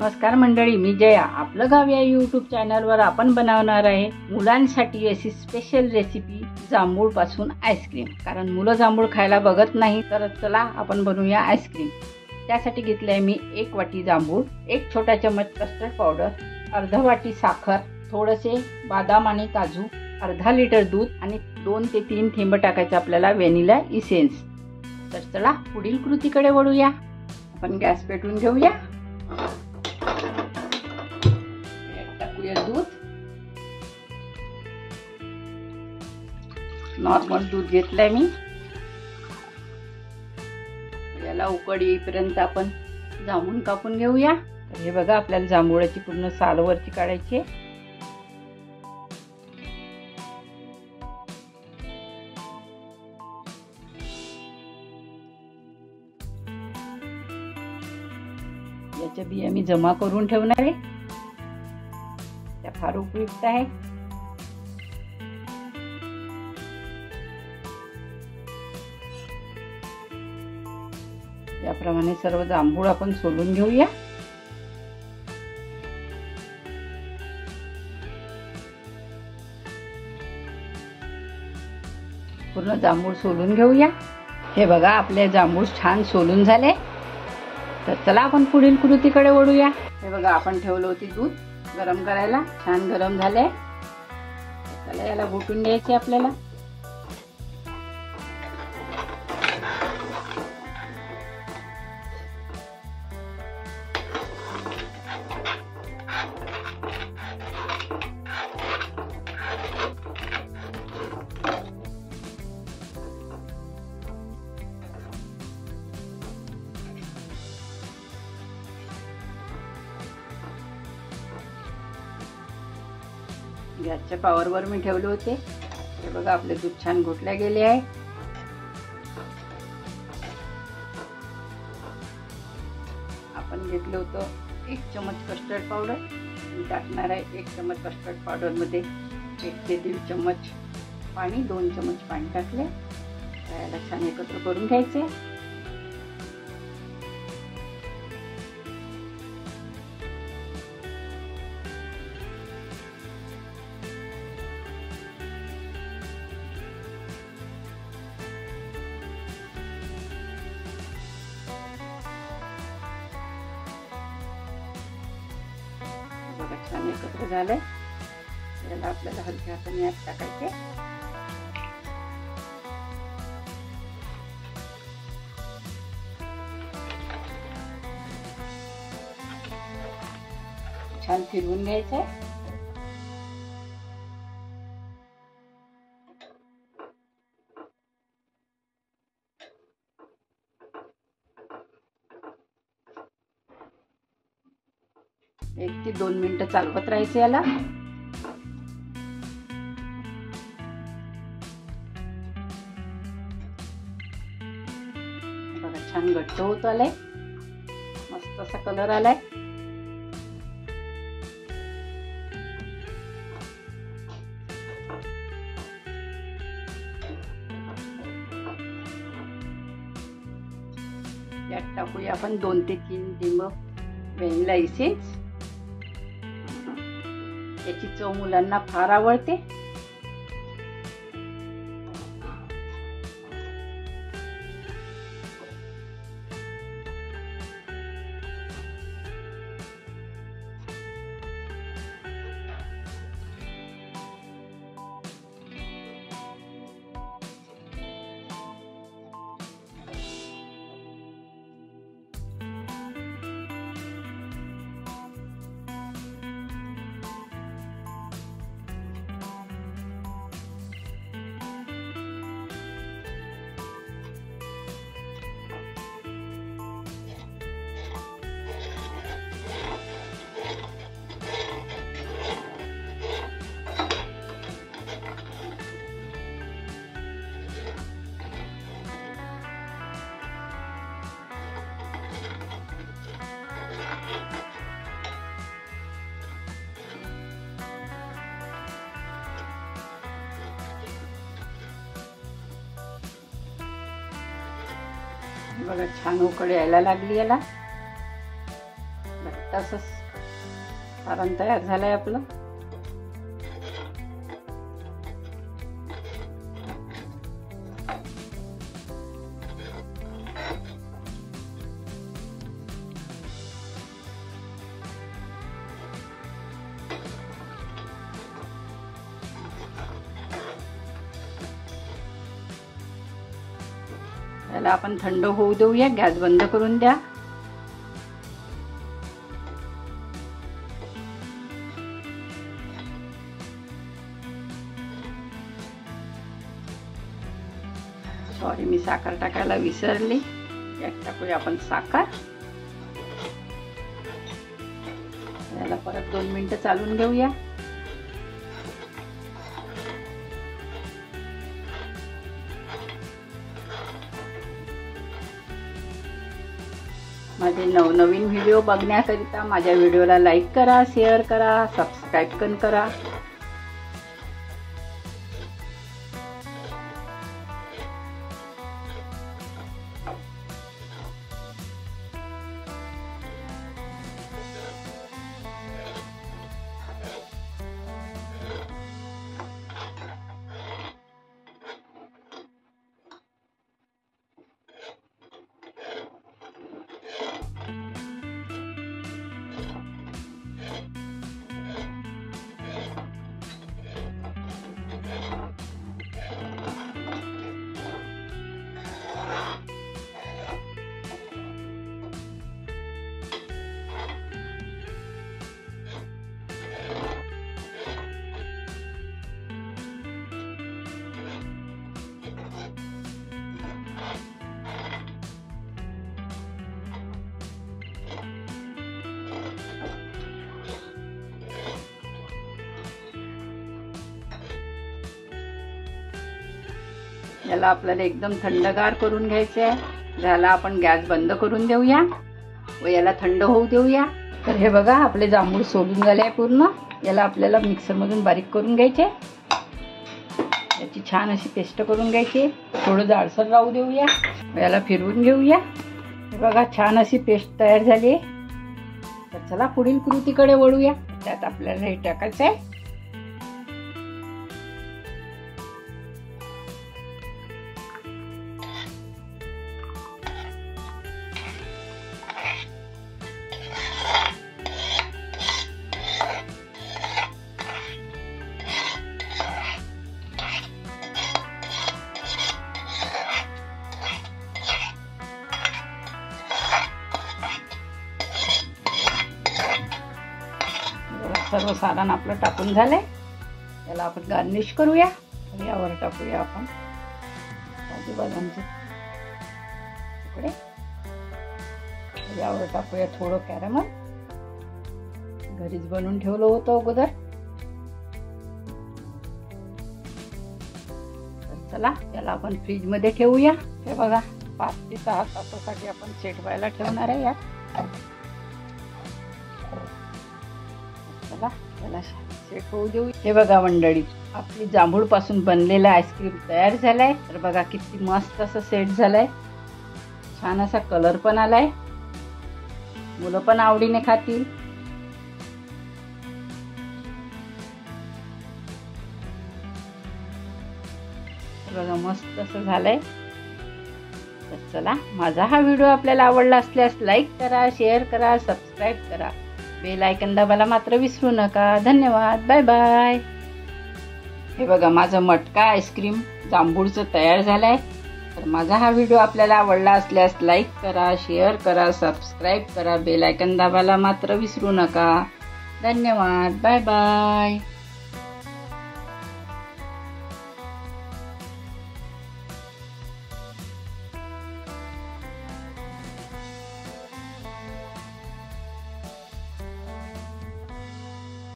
नमस्कार मंडळी, मी जया. आपलं गाव या यूट्यूब चॅनलवर आपण बनवणार आहे मुलांसाठी अशी स्पेशल रेसिपी जांभूळ पासून आईस्क्रीम. कारण मुलं जांभूळ खायला बघत नाही, तर चला आपण बनवूया आईस्क्रीम. त्यासाठी घेतले आहे मी 1 वाटी जांभूळ, 1 छोटा चमच कस्टर्ड पावडर, अर्धा वाटी साखर, थोडेसे बदाम आणि काजू, अर्धा लिटर दूध आणि 2 ते 3 थेंब टाकायचं आपल्याला व्हॅनिला इसेन्स. तर चला पुढील कृतीकडे वळूया. आपण गॅस पेटवून घेऊया. टाकूया दूध. नॉर्मल दूध घेतलंय मी. याला उकड येईपर्यंत आपण जांभूळ कापून घेऊया. तर हे बघा, आपल्याला जांभूळाची पूर्ण साल वरची काढायची आहे. याच्या बिया मी जमा करून ठेवणार आहे. त्या फार उपयुक्त आहे. याप्रमाणे सर्व जांभूळ आपण सोलून घेऊया. पूर्ण जांभूळ सोलून घेऊया. हे बघा, आपले जांभूळ छान सोलून झाले. तर चला आपण पुढील कृतीकडे वळूया. हे बघा, आपण ठेवलं होती दूध गरम करायला. छान गरम झाले. चला याला घोटून घ्यायचे आपल्याला. गॅसच्या पॉवरवर मी ठेवले होते. हे बघा, आपले दूध छान घोटले गेले आहे. आपण घेतलं होतं 1 चमच कस्टर्ड पावडर. मी टाकणार आहे 1 चमच कस्टर्ड पावडर मध्ये 1 ते 1.5 चमच पाणी, 2 चमच पाणी टाकले. याला छान एकत्र करून घ्यायचे. छान एकत्र झालंय. याला आपल्याला हलक्या हाताने आत टाकायचे. छान फिरवून घ्यायचं. एक ते 2 मिनिटं चालवत राहायचं याला. बघा, छान घट्ट होत आलाय. मस्त असा कलर आलाय. यात टाकूया आपण 2 ते 3 थेंब व्हॅनिला इसेन्स. याची चव मुलांना फार आवडते. बघा, छान उकळ यायला लागली याला. घट्ट असं सारण तयार झालंय आपलं. याला आपण थंड होऊ देऊया. गॅस बंद करून द्या. सॉरी, मी साखर टाकायला विसरली. यात टाकूया आपण साखर. याला परत 2 मिनिटं चालून घेऊया. माझे नवनवीन व्हिडिओ बघण्याकरिता माझ्या व्हिडिओला लाईक करा, शेअर करा, सबस्क्राईब पण करा. याला आपल्याला एकदम थंडगार करून घ्यायचे आहे. याला आपण गॅस बंद करून देऊया व याला थंड होऊ देऊया. तर हे बघा, आपले जांभूळ सोलून झाले आहे पूर्ण. याला आपल्याला मिक्सरमधून बारीक करून घ्यायचे. याची छान अशी पेस्ट करून घ्यायची. थोडं जाडसर राहू देऊया. याला फिरवून घेऊया. हे बघा, छान अशी पेस्ट तयार झाली आहे. तर चला पुढील कृतीकडे वळूया. त्यात आपल्याला हे टाकायचं आहे. सर्व सारण आपलं टाकून झालंय. याला आपण गार्निश करूया. यावर टाकूया आपण काजू बदामचे तुकडे. यावर टाकूया थोडं कॅरमल. घरीच बनवून ठेवलं होतं अगोदर. तर चला, याला आपण फ्रीज मध्ये ठेवूया. हे बघा, 5 ते 6 तासासाठी आपण सेट व्हायला ठेवणार आहे यात. त्याला सेट होऊ देऊ. हे बघा मंडळी, आपली जांभूळ पासून बनलेला आईस्क्रीम तयार झालाय. तर बघा किती मस्त असं सेट झालंय. छान असा कलर पण आलाय. मुलं पण आवडीने खातील. बघा मस्त असं झालंय. तर चला, माझा हा व्हिडिओ आपल्याला आवडला असल्यास लाईक करा, शेअर करा, सबस्क्राईब करा. बेल आयकॉन दाबायला मात्र विसरू नका. धन्यवाद. Bye bye. हे बघा, माझं मटका आईस्क्रीम जांभूळचं तयार झालंय. तर माझा हा व्हिडिओ आपल्याला आवडला असल्यास लाईक करा, शेअर करा, सबस्क्राईब करा. बेल आयकॉन दाबायला मात्र विसरू नका. धन्यवाद. Bye bye.